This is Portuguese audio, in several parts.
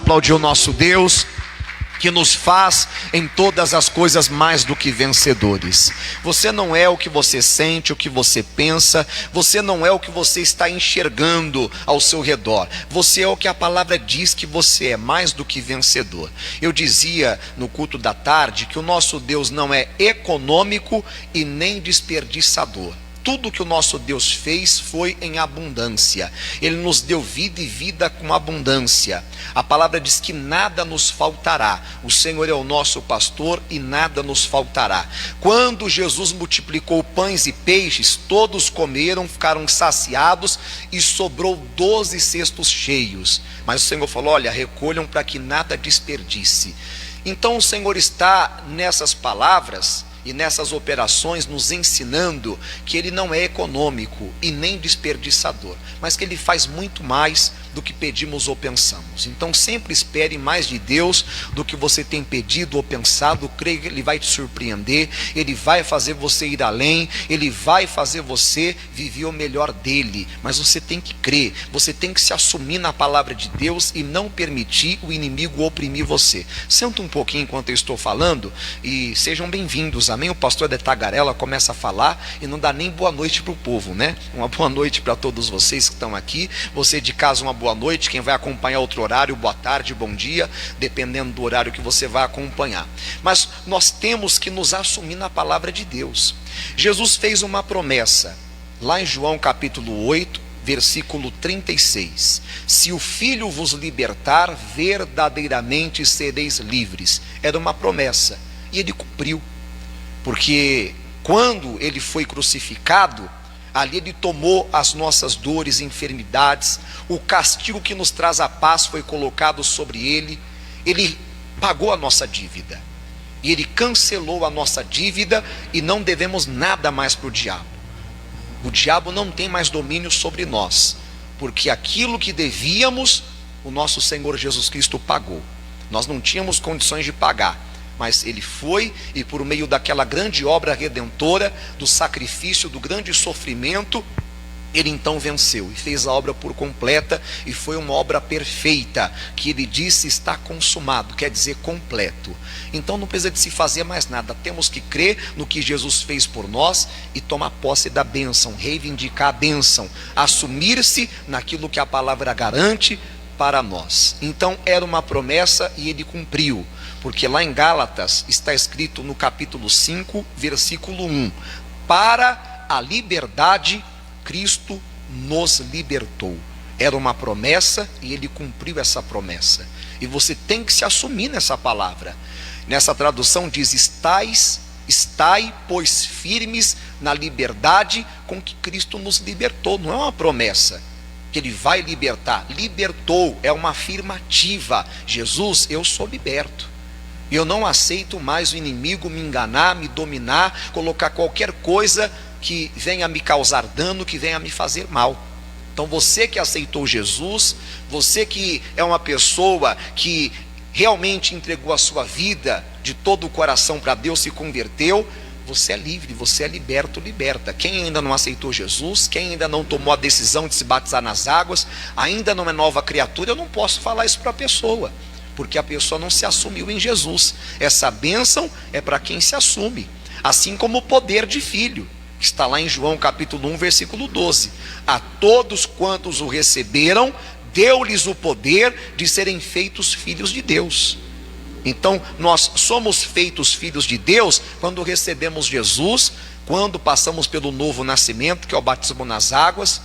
aplaudir o nosso Deus, que nos faz em todas as coisas mais do que vencedores. Você não é o que você sente, o que você pensa, você não é o que você está enxergando ao seu redor, você é o que a palavra diz que você é, mais do que vencedor. Eu dizia no culto da tarde que o nosso Deus não é econômico e nem desperdiçador. Tudo que o nosso Deus fez foi em abundância. Ele nos deu vida e vida com abundância. A palavra diz que nada nos faltará. O Senhor é o nosso pastor e nada nos faltará. Quando Jesus multiplicou pães e peixes, todos comeram, ficaram saciados e sobrou 12 cestos cheios. Mas o Senhor falou: olha, recolham para que nada desperdice. Então o Senhor está nessas palavras e nessas operações nos ensinando que Ele não é econômico e nem desperdiçador, mas que Ele faz muito mais do que pedimos ou pensamos. Então sempre espere mais de Deus do que você tem pedido ou pensado. Creia que Ele vai te surpreender, Ele vai fazer você ir além, Ele vai fazer você viver o melhor dEle. Mas você tem que crer, você tem que se assumir na palavra de Deus e não permitir o inimigo oprimir você. Senta um pouquinho enquanto eu estou falando e sejam bem-vindos, amém? O pastor de Tagarela começa a falar e não dá nem boa noite para o povo, né? Uma boa noite para todos vocês que estão aqui. Você de casa, uma boa noite. Quem vai acompanhar outro horário, boa tarde, bom dia, dependendo do horário que você vai acompanhar. Mas nós temos que nos assumir na palavra de Deus. Jesus fez uma promessa lá em João capítulo 8, versículo 36: se o Filho vos libertar, verdadeiramente sereis livres. Era uma promessa e Ele cumpriu. Porque quando Ele foi crucificado, ali Ele tomou as nossas dores e enfermidades, o castigo que nos traz a paz foi colocado sobre Ele, Ele pagou a nossa dívida, e Ele cancelou a nossa dívida, e não devemos nada mais para o diabo. O diabo não tem mais domínio sobre nós, porque aquilo que devíamos, o nosso Senhor Jesus Cristo pagou. Nós não tínhamos condições de pagar, mas Ele foi, e por meio daquela grande obra redentora, do sacrifício, do grande sofrimento, Ele então venceu e fez a obra por completa, e foi uma obra perfeita, que Ele disse está consumado, quer dizer completo. Então não precisa de se fazer mais nada, temos que crer no que Jesus fez por nós e tomar posse da bênção, reivindicar a bênção, assumir-se naquilo que a palavra garante para nós. Então era uma promessa e Ele cumpriu. Porque lá em Gálatas está escrito no capítulo 5, versículo 1: para a liberdade Cristo nos libertou. Era uma promessa e Ele cumpriu essa promessa. E você tem que se assumir nessa palavra. Nessa tradução diz: estai, pois, firmes na liberdade com que Cristo nos libertou. Não é uma promessa que Ele vai libertar, libertou, é uma afirmativa. Jesus, eu sou liberto. Eu não aceito mais o inimigo me enganar, me dominar, colocar qualquer coisa que venha me causar dano, que venha me fazer mal. Então você que aceitou Jesus, você que é uma pessoa que realmente entregou a sua vida de todo o coração para Deus, se converteu, você é livre, você é liberto, liberta. Quem ainda não aceitou Jesus, quem ainda não tomou a decisão de se batizar nas águas, ainda não é nova criatura, eu não posso falar isso para a pessoa, porque a pessoa não se assumiu em Jesus. Essa bênção é para quem se assume, assim como o poder de filho, que está lá em João capítulo 1, versículo 12: a todos quantos o receberam, deu-lhes o poder de serem feitos filhos de Deus. Então nós somos feitos filhos de Deus quando recebemos Jesus, quando passamos pelo novo nascimento, que é o batismo nas águas,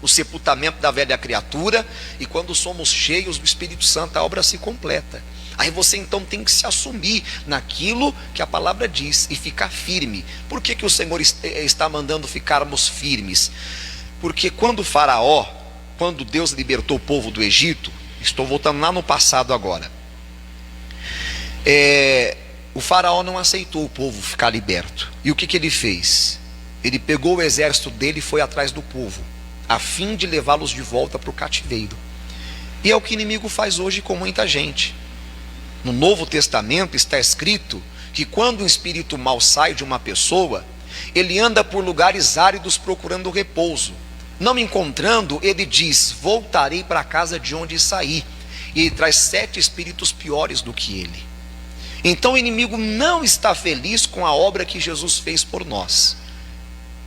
o sepultamento da velha criatura, e quando somos cheios do Espírito Santo, a obra se completa. Aí você então tem que se assumir naquilo que a palavra diz e ficar firme. Por que o Senhor está mandando ficarmos firmes? Porque quando Faraó, quando Deus libertou o povo do Egito, estou voltando lá no passado agora, o Faraó não aceitou o povo ficar liberto. E o que ele fez? Ele pegou o exército dele e foi atrás do povo, a fim de levá-los de volta para o cativeiro. E é o que o inimigo faz hoje com muita gente. No Novo Testamento está escrito que quando um espírito mau sai de uma pessoa, ele anda por lugares áridos procurando repouso. Não encontrando, ele diz: voltarei para a casa de onde saí. e ele traz 7 espíritos piores do que ele. Então o inimigo não está feliz com a obra que Jesus fez por nós,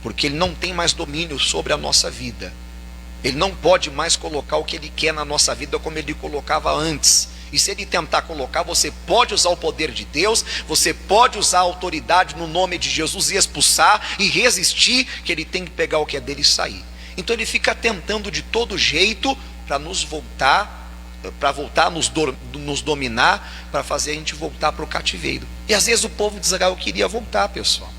porque ele não tem mais domínio sobre a nossa vida. Ele não pode mais colocar o que ele quer na nossa vida como ele colocava antes. E se ele tentar colocar, você pode usar o poder de Deus, você pode usar a autoridade no nome de Jesus e expulsar e resistir, que ele tem que pegar o que é dele e sair. Então ele fica tentando de todo jeito para voltar a nos dominar, para fazer a gente voltar para o cativeiro. E às vezes o povo diz: eu queria voltar, pessoal.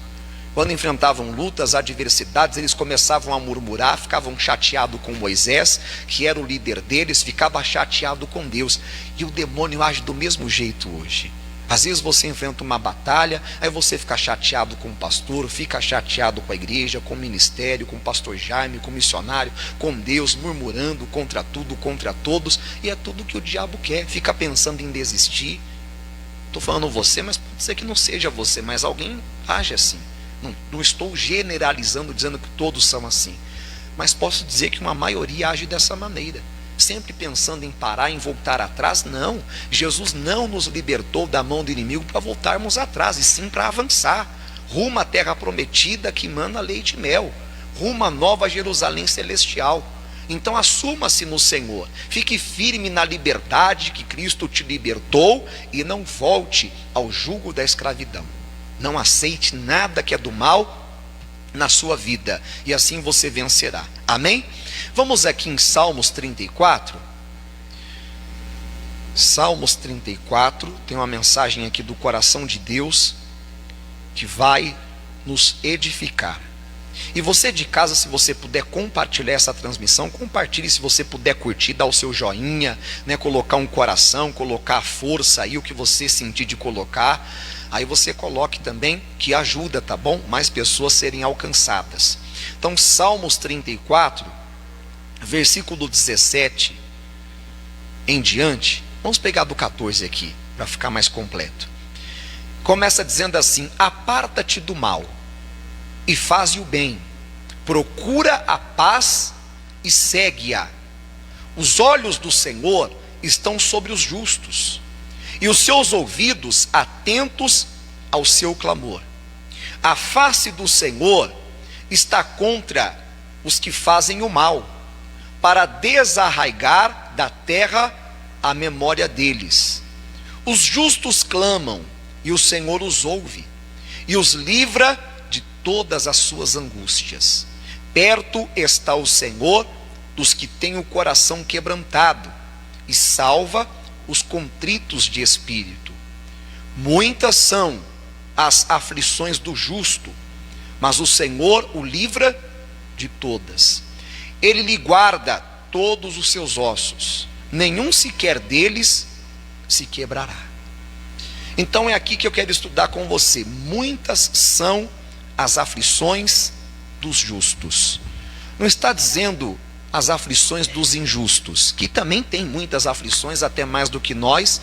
Quando enfrentavam lutas, adversidades, eles começavam a murmurar, ficavam chateados com Moisés, que era o líder deles, ficava chateado com Deus. E o demônio age do mesmo jeito hoje. Às vezes você enfrenta uma batalha, aí você fica chateado com o pastor, fica chateado com a igreja, com o ministério, com o pastor Jaime, com o missionário, com Deus, murmurando contra tudo, contra todos, e é tudo que o diabo quer, fica pensando em desistir. Estou falando você, mas pode ser que não seja você, mas alguém age assim. Não estou generalizando, dizendo que todos são assim, mas posso dizer que uma maioria age dessa maneira, sempre pensando em parar, em voltar atrás. Não, Jesus não nos libertou da mão do inimigo para voltarmos atrás, e sim para avançar, rumo à terra prometida que mana leite e mel, rumo à nova Jerusalém celestial. Então assuma-se no Senhor, fique firme na liberdade que Cristo te libertou, e não volte ao jugo da escravidão. Não aceite nada que é do mal na sua vida, e assim você vencerá. Amém? Vamos aqui em Salmos 34. Salmos 34, tem uma mensagem aqui do coração de Deus que vai nos edificar. E você de casa, se você puder compartilhar essa transmissão, compartilhe. Se você puder curtir, dar o seu joinha, né, colocar um coração, colocar a força aí, o que você sentir de colocar. Aí você coloque também, que ajuda, tá bom? Mais pessoas serem alcançadas. Então, Salmos 34, versículo 17 em diante. Vamos pegar do 14 aqui, para ficar mais completo. Começa dizendo assim: aparta-te do mal e faze o bem, procura a paz e segue-a. Os olhos do Senhor estão sobre os justos, e os seus ouvidos atentos ao seu clamor. A face do Senhor está contra os que fazem o mal, para desarraigar da terra a memória deles. Os justos clamam, e o Senhor os ouve, e os livra de todas as suas angústias. Perto está o Senhor dos que têm o coração quebrantado, e salva os contritos de espírito. Muitas são as aflições do justo, mas o Senhor o livra de todas. Ele lhe guarda todos os seus ossos, nenhum sequer deles se quebrará. Então é aqui que eu quero estudar com você. Muitas são as aflições dos justos. Não está dizendo as aflições dos injustos, que também tem muitas aflições, até mais do que nós,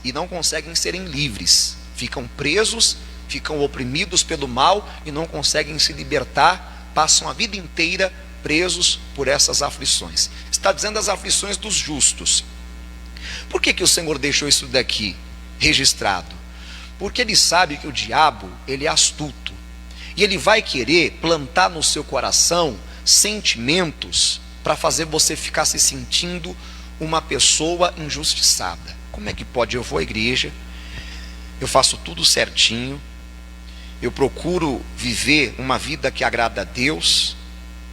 e não conseguem serem livres. Ficam presos, ficam oprimidos pelo mal e não conseguem se libertar, passam a vida inteira presos por essas aflições. Está dizendo as aflições dos justos. Por que o Senhor deixou isso daqui registrado? Porque Ele sabe que o diabo, ele é astuto, e ele vai querer plantar no seu coração sentimentos para fazer você ficar se sentindo uma pessoa injustiçada. Como é que pode? Eu vou à igreja, eu faço tudo certinho, eu procuro viver uma vida que agrada a Deus,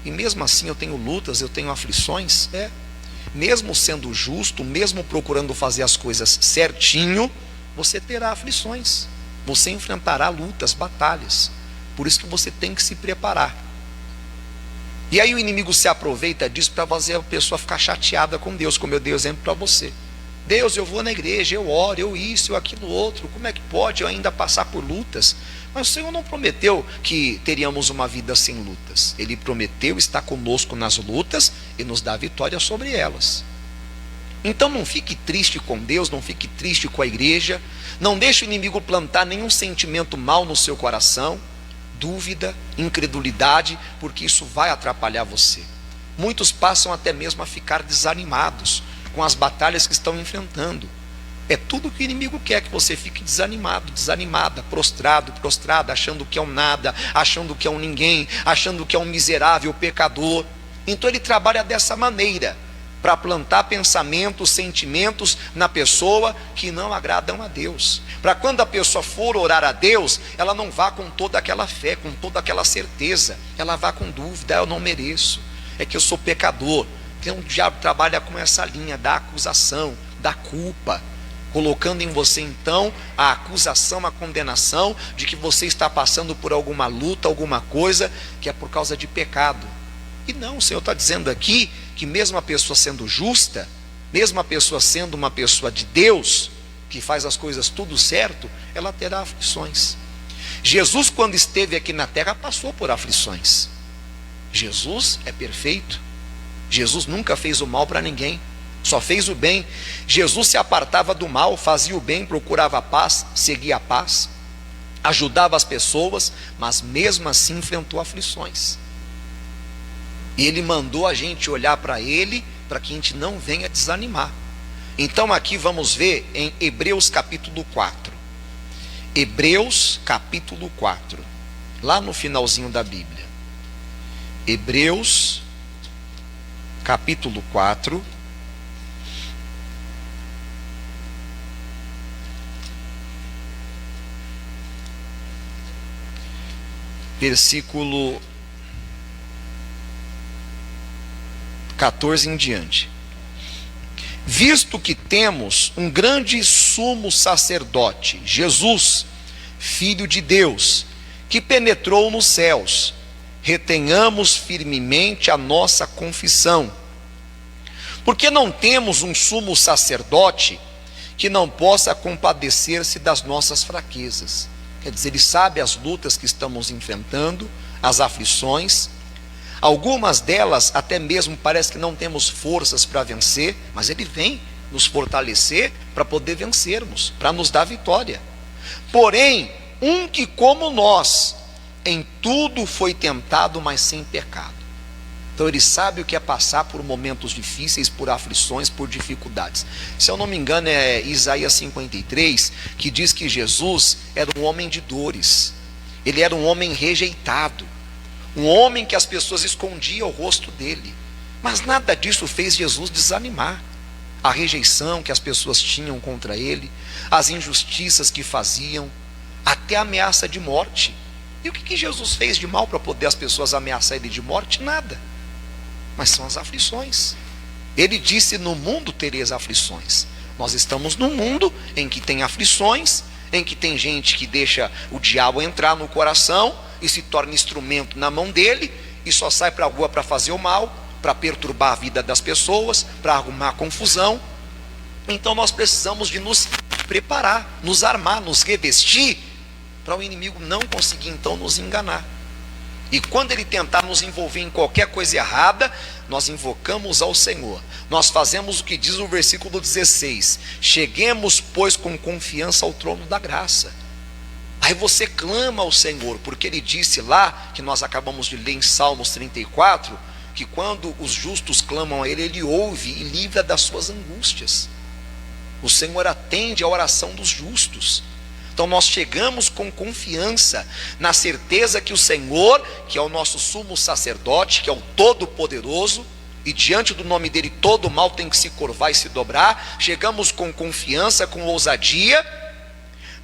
e mesmo assim eu tenho lutas, eu tenho aflições. Mesmo sendo justo, mesmo procurando fazer as coisas certinho, você terá aflições, você enfrentará lutas, batalhas. Por isso que você tem que se preparar. E aí o inimigo se aproveita disso para fazer a pessoa ficar chateada com Deus, como eu dei exemplo para você. Deus, eu vou na igreja, eu oro, eu isso, eu aquilo, outro, como é que pode eu ainda passar por lutas? Mas o Senhor não prometeu que teríamos uma vida sem lutas. Ele prometeu estar conosco nas lutas e nos dar vitória sobre elas. Então não fique triste com Deus, não fique triste com a igreja, não deixe o inimigo plantar nenhum sentimento mal no seu coração, dúvida, incredulidade, porque isso vai atrapalhar você. Muitos passam até mesmo a ficar desanimados, com as batalhas que estão enfrentando. É tudo que o inimigo quer, que você fique desanimado, desanimada, prostrado, prostrada, achando que é um nada, achando que é um ninguém, achando que é um miserável pecador. Então ele trabalha dessa maneira, para plantar pensamentos, sentimentos na pessoa que não agradam a Deus. Para quando a pessoa for orar a Deus, ela não vá com toda aquela fé, com toda aquela certeza. Ela vá com dúvida: eu não mereço, é que eu sou pecador. Então o diabo trabalha com essa linha da acusação, da culpa, colocando em você então a acusação, a condenação de que você está passando por alguma luta, alguma coisa que é por causa de pecado. E não, o Senhor está dizendo aqui que mesmo a pessoa sendo justa, mesmo a pessoa sendo uma pessoa de Deus, que faz as coisas tudo certo, ela terá aflições. Jesus, quando esteve aqui na terra, passou por aflições. Jesus é perfeito. Jesus nunca fez o mal para ninguém, só fez o bem. Jesus se apartava do mal, fazia o bem, procurava a paz, seguia a paz, ajudava as pessoas, mas mesmo assim enfrentou aflições. E ele mandou a gente olhar para ele, para que a gente não venha desanimar. Então aqui vamos ver em Hebreus capítulo 4. Hebreus capítulo 4, lá no finalzinho da Bíblia. Hebreus capítulo 4. Versículo 14 em diante. Visto que temos um grande sumo sacerdote, Jesus, Filho de Deus, que penetrou nos céus, retenhamos firmemente a nossa confissão. Porque não temos um sumo sacerdote que não possa compadecer-se das nossas fraquezas. Quer dizer, ele sabe as lutas que estamos enfrentando, as aflições. Algumas delas até mesmo parece que não temos forças para vencer, mas ele vem nos fortalecer para poder vencermos, para nos dar vitória. Porém, um que como nós, em tudo foi tentado, mas sem pecado. Então ele sabe o que é passar por momentos difíceis, por aflições, por dificuldades. Se eu não me engano é Isaías 53, que diz que Jesus era um homem de dores. Ele era um homem rejeitado, um homem que as pessoas escondiam o rosto dele. Mas nada disso fez Jesus desanimar. A rejeição que as pessoas tinham contra ele, as injustiças que faziam, até a ameaça de morte. E o que Jesus fez de mal para poder as pessoas ameaçar ele de morte? Nada. Mas são as aflições. Ele disse: no mundo tereis aflições. Nós estamos num mundo em que tem aflições, em que tem gente que deixa o diabo entrar no coração e se torna instrumento na mão dele, e só sai para a rua para fazer o mal, para perturbar a vida das pessoas, para arrumar confusão. Então nós precisamos de nos preparar, nos armar, nos revestir, para o inimigo não conseguir então nos enganar. E quando ele tentar nos envolver em qualquer coisa errada, nós invocamos ao Senhor. Nós fazemos o que diz o versículo 16: cheguemos, pois, com confiança ao trono da graça. Aí você clama ao Senhor, porque ele disse lá, que nós acabamos de ler em Salmos 34, que quando os justos clamam a ele, ele ouve e livra das suas angústias. O Senhor atende a oração dos justos. Então nós chegamos com confiança, na certeza que o Senhor, que é o nosso sumo sacerdote, que é o Todo-Poderoso, e diante do nome dele todo mal tem que se curvar e se dobrar. Chegamos com confiança, com ousadia,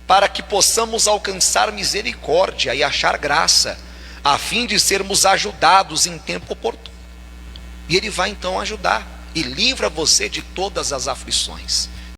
para que possamos alcançar misericórdia e achar graça, a fim de sermos ajudados em tempo oportuno. E ele vai então ajudar, e livra você de todas as aflições.